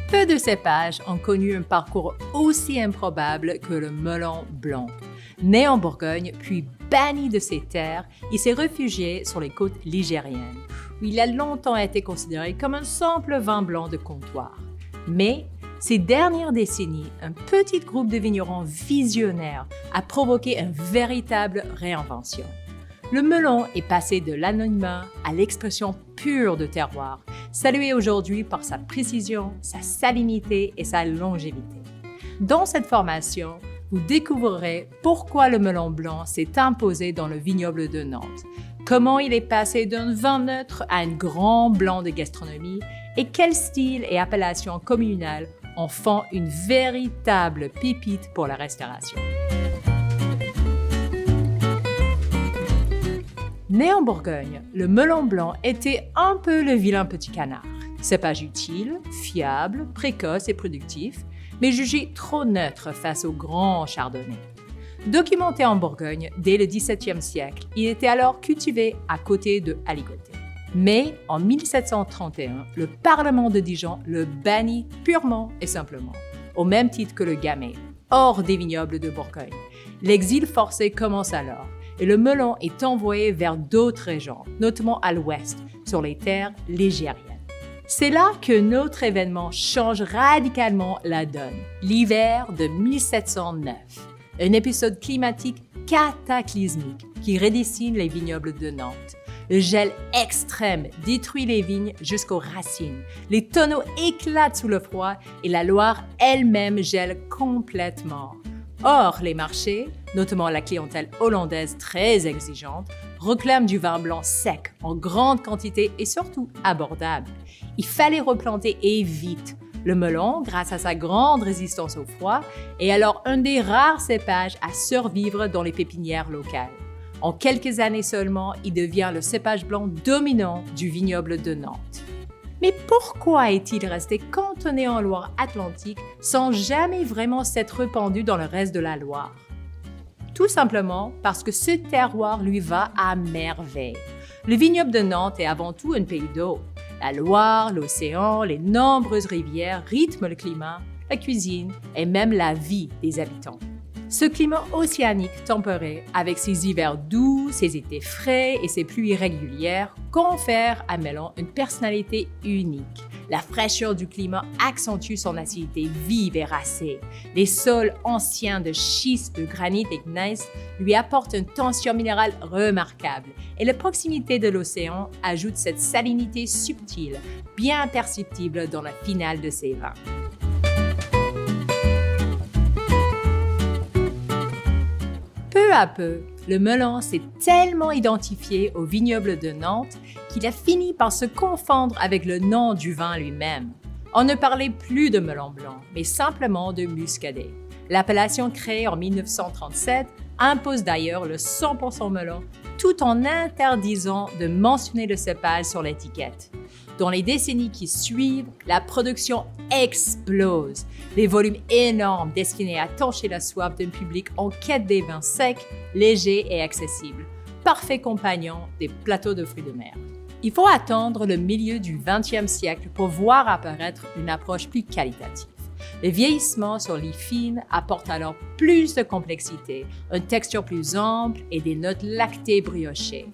Peu de cépages ont connu un parcours aussi improbable que le melon blanc. Né en Bourgogne, puis banni de ses terres, il s'est réfugié sur les côtes ligériennes, où il a longtemps été considéré comme un simple vin blanc de comptoir. Mais ces dernières décennies, un petit groupe de vignerons visionnaires a provoqué une véritable réinvention. Le melon est passé de l'anonymat à l'expression pure de terroir, salué aujourd'hui par sa précision, sa salinité et sa longévité. Dans cette formation, vous découvrirez pourquoi le melon blanc s'est imposé dans le vignoble de Nantes, comment il est passé d'un vin neutre à un grand blanc de gastronomie et quels styles et appellations communales en font une véritable pépite pour la restauration. Né en Bourgogne, le melon blanc était un peu le vilain petit canard. Cépage utile, fiable, précoce et productif, mais jugé trop neutre face au grand chardonnay. Documenté en Bourgogne dès le XVIIe siècle, il était alors cultivé à côté de Aligoté. Mais en 1731, le Parlement de Dijon le bannit purement et simplement, au même titre que le gamay, hors des vignobles de Bourgogne. L'exil forcé commence alors, et le melon est envoyé vers d'autres régions, notamment à l'ouest, sur les terres ligériennes. C'est là que notre événement change radicalement la donne, l'hiver de 1709. Un épisode climatique cataclysmique qui redessine les vignobles de Nantes. Le gel extrême détruit les vignes jusqu'aux racines. Les tonneaux éclatent sous le froid et la Loire elle-même gèle complètement. Or, les marchés, notamment la clientèle hollandaise très exigeante, réclament du vin blanc sec, en grande quantité et surtout abordable. Il fallait replanter et vite. Le melon, grâce à sa grande résistance au froid, est alors un des rares cépages à survivre dans les pépinières locales. En quelques années seulement, il devient le cépage blanc dominant du vignoble de Nantes. Mais pourquoi est-il resté cantonné en Loire-Atlantique sans jamais vraiment s'être répandu dans le reste de la Loire? Tout simplement parce que ce terroir lui va à merveille. Le vignoble de Nantes est avant tout un pays d'eau. La Loire, l'océan, les nombreuses rivières rythment le climat, la cuisine et même la vie des habitants. Ce climat océanique tempéré, avec ses hivers doux, ses étés frais et ses pluies régulières, confère à Melon une personnalité unique. La fraîcheur du climat accentue son acidité vive et racée. Les sols anciens de schiste, de granit et gneiss lui apportent une tension minérale remarquable. Et la proximité de l'océan ajoute cette salinité subtile, bien perceptible dans la finale de ses vins. Peu à peu, le melon s'est tellement identifié au vignoble de Nantes qu'il a fini par se confondre avec le nom du vin lui-même. On ne parlait plus de melon blanc, mais simplement de muscadet. L'appellation créée en 1937 impose d'ailleurs le 100% melon, tout en interdisant de mentionner le cépage sur l'étiquette. Dans les décennies qui suivent, la production explose. Les volumes énormes destinés à tancher la soif d'un public en quête des vins secs, légers et accessibles, parfaits compagnons des plateaux de fruits de mer. Il faut attendre le milieu du XXe siècle pour voir apparaître une approche plus qualitative. Le vieillissement sur les fines apporte alors plus de complexité, une texture plus ample et des notes lactées briochées.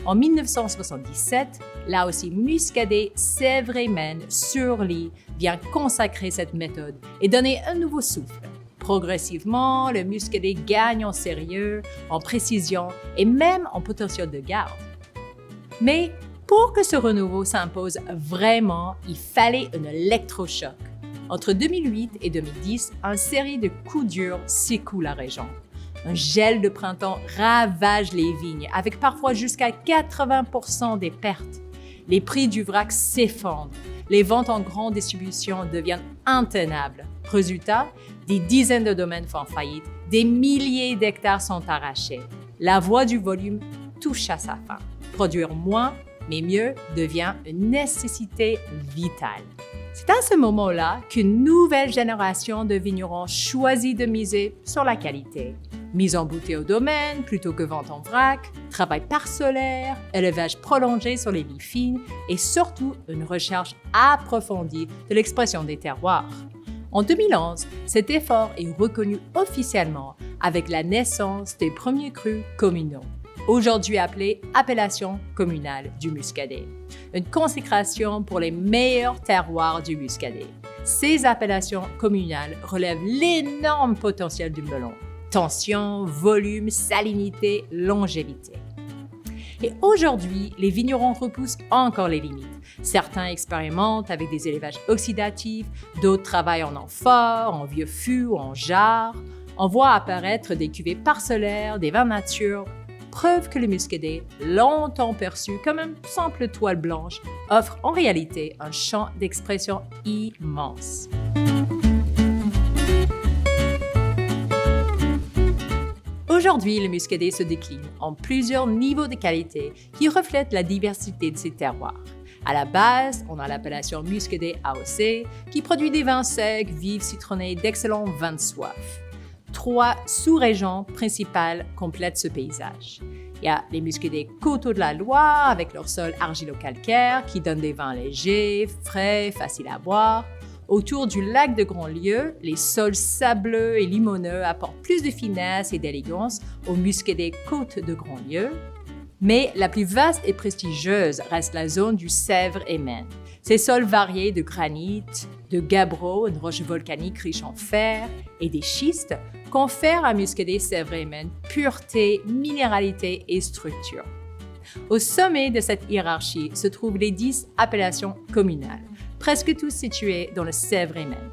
En 1977, là aussi Muscadet Sèvres-et-Maine Surly vient consacrer cette méthode et donner un nouveau souffle. Progressivement, le Muscadet gagne en sérieux, en précision et même en potentiel de garde. Mais pour que ce renouveau s'impose vraiment, il fallait un électrochoc. Entre 2008 et 2010, une série de coups durs secoue la région. Un gel de printemps ravage les vignes, avec parfois jusqu'à 80% des pertes. Les prix du vrac s'effondrent. Les ventes en grande distribution deviennent intenables. Résultat, des dizaines de domaines font faillite, des milliers d'hectares sont arrachés. La voie du volume touche à sa fin. Produire moins, mais mieux devient une nécessité vitale. C'est à ce moment-là qu'une nouvelle génération de vignerons choisit de miser sur la qualité. Mise en bouteille au domaine plutôt que vente en vrac, travail parcellaire, élevage prolongé sur les vies fines et surtout une recherche approfondie de l'expression des terroirs. En 2011, cet effort est reconnu officiellement avec la naissance des premiers crus communaux, aujourd'hui appelés appellations communales du Muscadet, une consécration pour les meilleurs terroirs du Muscadet. Ces appellations communales relèvent l'énorme potentiel du melon. Tension, volume, salinité, longévité. Et aujourd'hui, les vignerons repoussent encore les limites. Certains expérimentent avec des élevages oxydatifs, d'autres travaillent en amphore, en vieux fûts ou en jarres. On voit apparaître des cuvées parcellaires, des vins nature, preuve que le Muscadet, longtemps perçu comme une simple toile blanche, offre en réalité un champ d'expression immense. Aujourd'hui, le Muscadet se décline en plusieurs niveaux de qualité qui reflètent la diversité de ses terroirs. À la base, on a l'appellation Muscadet AOC qui produit des vins secs, vifs, citronnés, d'excellents vins de soif. 3 sous-régions principales complètent ce paysage. Il y a les Muscadets Coteaux de la Loire avec leur sol argilo-calcaire qui donnent des vins légers, frais, faciles à boire. Autour du lac de Grandlieu, les sols sableux et limoneux apportent plus de finesse et d'élégance aux Muscadets Côte de Grandlieu. Mais la plus vaste et prestigieuse reste la zone du Sèvres et Maine. Ces sols variés de granit, de gabbro, une roche volcanique riche en fer, et des schistes confèrent à Muscadet Sèvres et Maine pureté, minéralité et structure. Au sommet de cette hiérarchie se trouvent les 10 appellations communales, presque tous situés dans le Sèvres et Maine.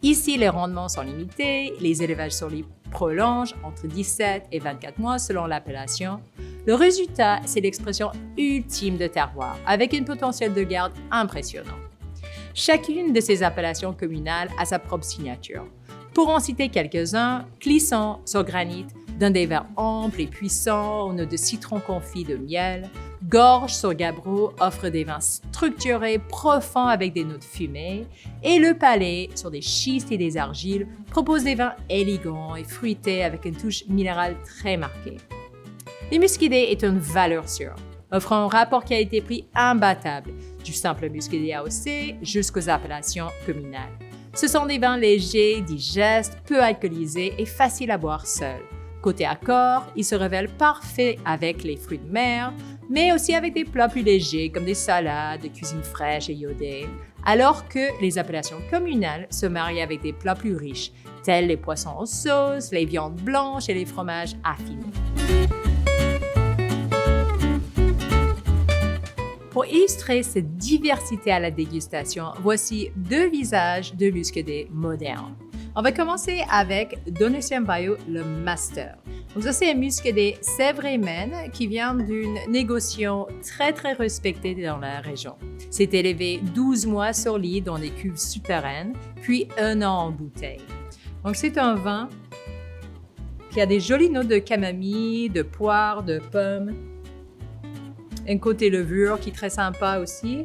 Ici, les rendements sont limités, les élevages sur lit prolongent entre 17 et 24 mois selon l'appellation. Le résultat, c'est l'expression ultime de terroir, avec un potentiel de garde impressionnant. Chacune de ces appellations communales a sa propre signature. Pour en citer quelques-uns, Clisson sur granit donne des vins amples et puissants aux notes de citron confit de miel. Gorge sur gabbro offre des vins structurés, profonds avec des notes fumées. Et le Palais, sur des schistes et des argiles, propose des vins élégants et fruités avec une touche minérale très marquée. Le Muscadet est une valeur sûre, offrant un rapport qualité-prix imbattable, du simple Muscadet AOC jusqu'aux appellations communales. Ce sont des vins légers, digestes, peu alcoolisés et faciles à boire seuls. Côté accord, ils se révèlent parfaits avec les fruits de mer, mais aussi avec des plats plus légers comme des salades, de cuisine fraîche et iodée, alors que les appellations communales se marient avec des plats plus riches, tels les poissons aux sauces, les viandes blanches et les fromages affinés. Pour illustrer cette diversité à la dégustation, voici 2 visages de Muscadet modernes. On va commencer avec Donatien Bayou, le Master. Donc ça, c'est un Muscadet Sèvres et Maine qui vient d'une négociation très respectée dans la région. C'est élevé 12 mois sur lit dans des cuves souterraines, puis 1 an en bouteille. Donc c'est un vin qui a des jolies notes de camomille, de poire, de pomme. Un côté levure qui est très sympa aussi.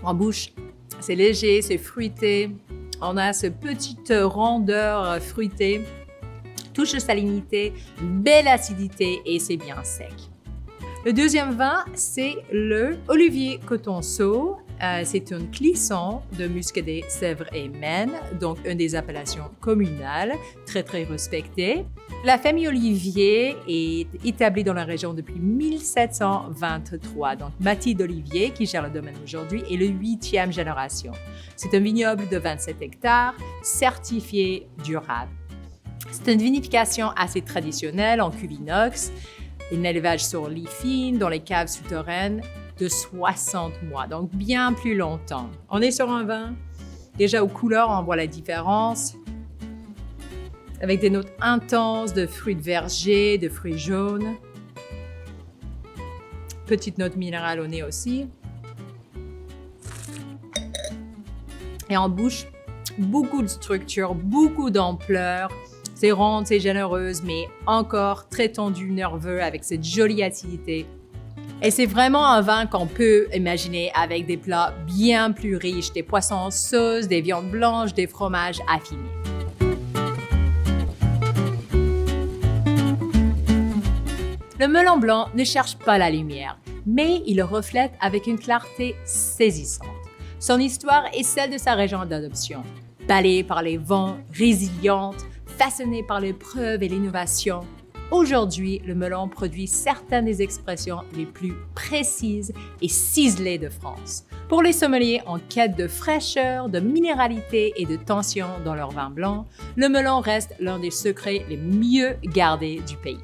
En bouche, c'est léger, c'est fruité. On a cette petite rondeur fruitée, touche de salinité, belle acidité et c'est bien sec. Le deuxième vin, c'est le Olivier Cotonceau. C'est un Clisson de Muscadet Sèvres et Maine, donc une des appellations communales, très respectée. La famille Olivier est établie dans la région depuis 1723. Donc Mathilde Olivier, qui gère le domaine aujourd'hui, est le 8e génération. C'est un vignoble de 27 hectares, certifié durable. C'est une vinification assez traditionnelle en cuve inox, un élevage sur lit fine dans les caves souterraines de 60 mois, donc bien plus longtemps. On est sur un vin, déjà aux couleurs, on voit la différence, avec des notes intenses de fruits de verger, de fruits jaunes. Petite note minérale au nez aussi. Et en bouche, beaucoup de structure, beaucoup d'ampleur. C'est ronde, c'est généreuse, mais encore très tendu, nerveux, avec cette jolie acidité. Et c'est vraiment un vin qu'on peut imaginer avec des plats bien plus riches, des poissons en sauce, des viandes blanches, des fromages affinés. Le melon blanc ne cherche pas la lumière, mais il le reflète avec une clarté saisissante. Son histoire est celle de sa région d'adoption. Balayée par les vents, résiliente, façonnée par l'épreuve et l'innovation, aujourd'hui, le melon produit certaines des expressions les plus précises et ciselées de France. Pour les sommeliers en quête de fraîcheur, de minéralité et de tension dans leur vin blanc, le melon reste l'un des secrets les mieux gardés du pays.